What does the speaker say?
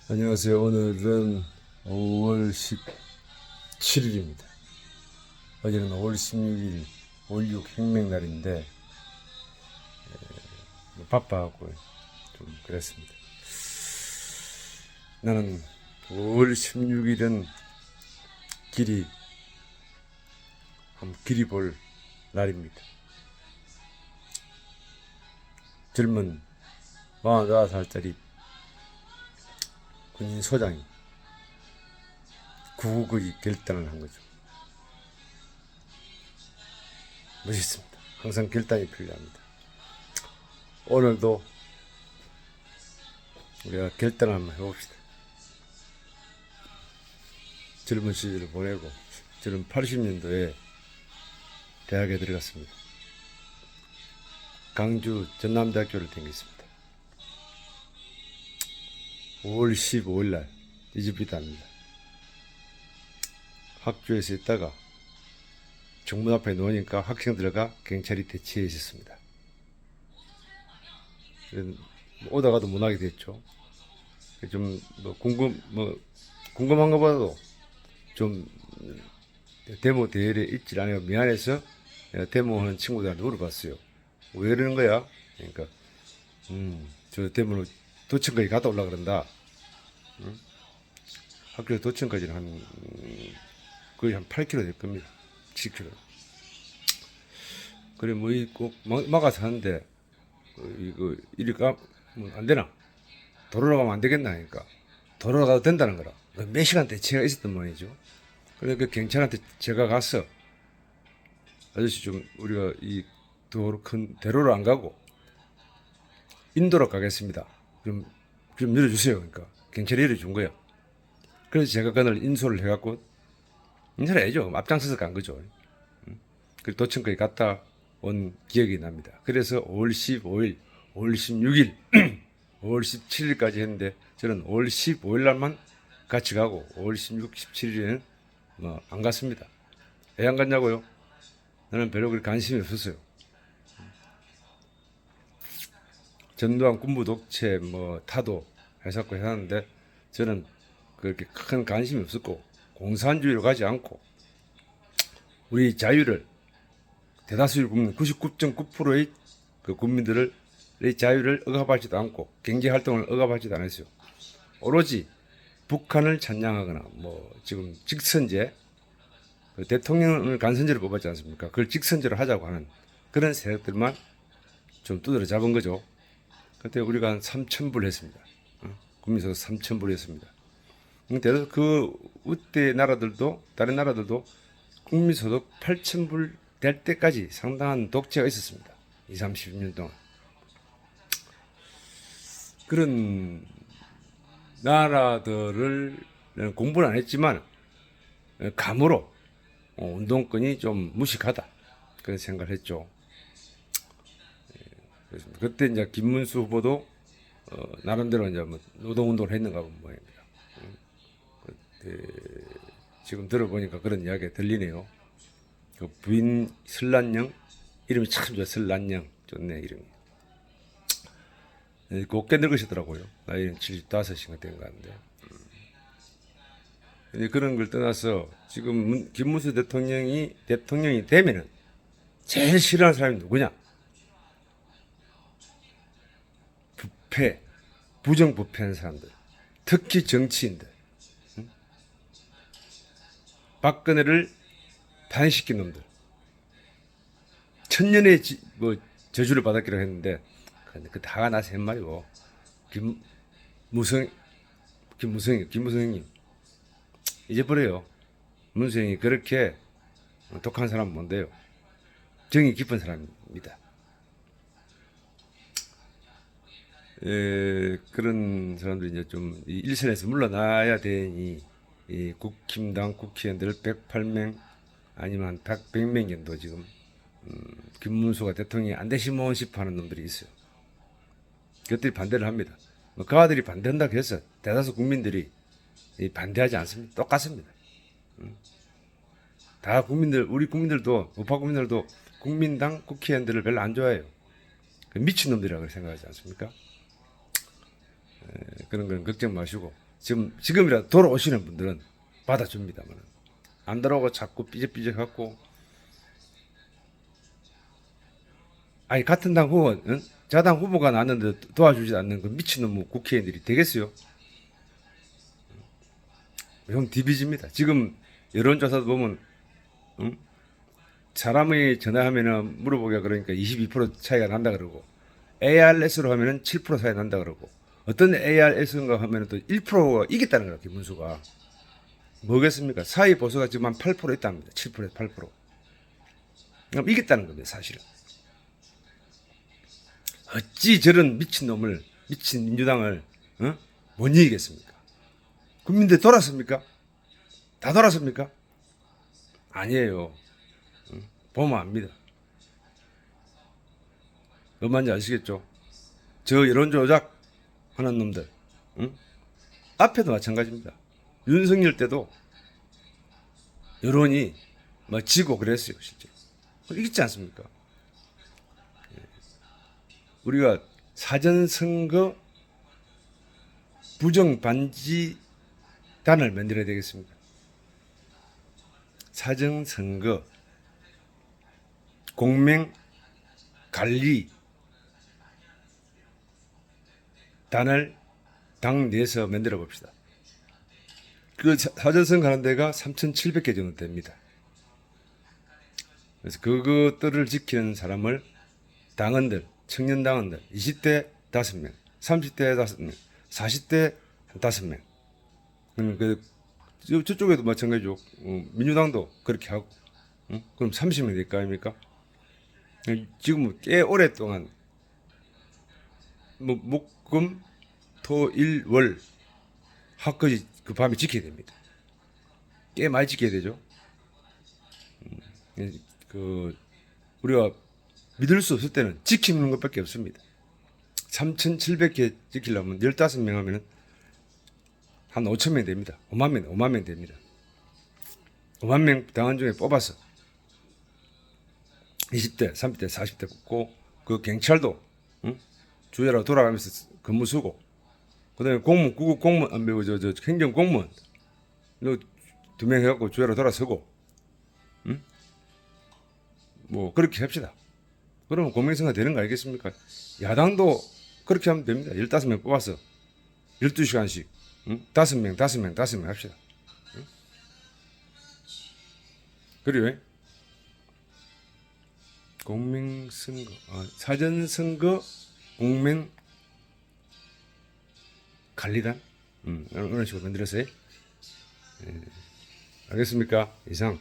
안녕하세요. 오늘은 5월 17일입니다. 어제는 5월 16일 5.16 혁명날인데 바빠갖고 좀 그랬습니다. 나는 5월 16일은 길이 볼 날입니다. 젊은 45살짜리 군인 소장이 구국의 결단을 한 거죠. 멋있습니다. 항상 결단이 필요합니다. 오늘도 우리가 결단을 한번 해봅시다. 젊은 시절을 보내고 저는 80년도에 대학에 들어갔습니다. 강주 전남대학교를 다녔습니다. 5월 15일 날 잊어버리도 합니다. 학교에서 있다가 정문 앞에 놓으니까 학생들과 경찰이 대치해 있었습니다. 오다가도 못 하게 됐죠. 좀 궁금한 것보다도 좀 데모 대회에 있질 않아요. 미안해서 데모하는 친구들한테 물어봤어요. 왜 이러는 거야? 그러니까 저 데모로 도청까지 갔다 올라 그런다. 학교 도청까지는 거의 한 8km 될 겁니다. 10km. 그래 꼭 막아서 하는데 이거 이리가 안 되나? 도로로 가면 안 되겠나 하니까 도로로 가도 된다는 거라. 몇 시간 대치가 있었던 모양이죠. 그래서 그 경찰한테 제가 가서 아저씨 좀 우리가 이 도로 큰 대로로 안 가고 인도로 가겠습니다. 좀 열어주세요. 그러니까 경찰이 열어준 거야. 그래서 제가 그날 인솔을 해갖고 인솔을 해야죠. 앞장서서 간 거죠. 그리고 도청까지 갔다 온 기억이 납니다. 그래서 5월 15일, 5월 16일, 5월 17일까지 했는데 저는 5월 15일 날만 같이 가고 5월 16, 17일에는 안 갔습니다. 왜 안 갔냐고요? 나는 별로 그렇게 관심이 없었어요. 전두환 군부 독재 타도 해석고 해놨는데 저는 그렇게 큰 관심이 없었고 공산주의로 가지 않고 우리 자유를 대다수의 국민 99.9%의 그 국민들의 자유를 억압하지도 않고 경제 활동을 억압하지도 않았어요. 오로지 북한을 찬양하거나 지금 직선제 그 대통령을 간선제로 뽑았지 않습니까? 그걸 직선제로 하자고 하는 그런 세력들만 좀 두드려 잡은 거죠. 그때 우리가 한 3,000불 했습니다. 국민소득 3,000불 했습니다. 근데 그때 나라들도 다른 나라들도 국민소득 8,000불 될 때까지 상당한 독재가 있었습니다. 20, 30년 동안. 그런 나라들을 공부는 안 했지만 감으로 운동권이 좀 무식하다 그런 생각을 했죠. 그때 이제 김문수 후보도 나름대로 이제 노동운동을 했는가 모양입니다. 지금 들어보니까 그런 이야기가 들리네요. 그 부인 설란영 이름이 참 좋아. 설란영 좋네 이름이. 곱게 늙으시더라고요. 나이는 75인가 된 것 같은데. 그런 걸 떠나서 지금 김문수 대통령이 되면은 제일 싫어하는 사람이 누구냐? 부정부패한 사람들, 특히 정치인들, 박근혜를 탄핵시킨 놈들, 천년의 저주를 받았기로 했는데 그 다가 나서 한 말이고 김무성님 잊어버려요. 문수영이 그렇게 독한 사람은 뭔데요? 정이 깊은 사람입니다. 그런 사람들이 이제 좀 일선에서 물러나야 되니 이 국힘당 국회의원들 108명 아니면 100명 정도 지금 김문수가 대통령이 안 되시면 싶어 하는 놈들이 있어요. 그것들이 반대를 합니다. 그 아들이 반대한다고 해서 대다수 국민들이 반대하지 않습니다. 똑같습니다. 다 우리 국민들도, 우파 국민들도 국민당 국회의원들을 별로 안 좋아해요. 미친놈들이라고 생각하지 않습니까? 그런 건 걱정 마시고 지금이라도 돌아오시는 분들은 받아줍니다만 안 돌아오고 자꾸 삐적삐적 갖고 아니 같은 당 후보, 응? 자당 후보가 나왔는데 도와주지 않는 그 미친놈 국회의원들이 되겠어요? 형 디비집니다. 지금 여론조사도 보면 응? 사람이 전화하면은 물어보기가 그러니까 22% 차이가 난다 그러고 ARS로 하면은 7% 차이 난다 그러고 어떤 ARS인가 하면은 또 1%가 이겼다는 거야 김문수가. 뭐겠습니까? 사회 보수가 지금 한 8% 있답니다. 7%에서 8%. 그럼 이겼다는 겁니다 사실은. 어찌 저런 미친놈을 미친 민주당을 어? 못 이기겠습니까? 국민들 돌았습니까? 다 돌았습니까? 아니에요. 보면 압니다. 뭔 말인지 아시겠죠? 저 여론 조작 하는 놈들 응? 앞에도 마찬가지입니다. 윤석열 때도 여론이 막 지고 그랬어요 실제. 이겼지 않습니까? 우리가 사전선거 부정반지단을 만들어야 되겠습니다. 사전선거 공명관리단을 당 내에서 만들어 봅시다. 그 사전선거 하는 데가 3,700개 정도 됩니다. 그래서 그것들을 지키는 사람을 당원들, 청년 당원들 20대 5명, 30대 5명, 40대 5명. 저쪽에도 마찬가지죠. 민주당도 그렇게 하고. 그럼 30명 될 거 아닙니까? 지금 꽤 오랫동안 뭐 목, 금, 토, 일, 월 화까지 그 밤에 지켜야 됩니다. 꽤 많이 지켜야 되죠. 그 우리가 믿을 수 없을 때는 지키는 것밖에 없습니다. 3,700개 지키려면 15명 하면은 한 5,000명 됩니다. 5만 명 됩니다. 5만 명 당원 중에 뽑아서 20대, 30대, 40대 뽑고 그 경찰도 주야로 돌아가면서 근무 쓰고 그다음에 공무원, 구급 공무원, 저 행정 공무원 두 명 해갖고 주야로 돌아서고 뭐 그렇게 합시다. 그러면 공명선거 되는 거 알겠습니까? 야당도 그렇게 하면 됩니다. 15명 뽑아서 12시간씩 5명 합시다. 그리고 공명선거, 사전선거 공명관리단 이런 식으로 만들었어요. 알겠습니까? 이상.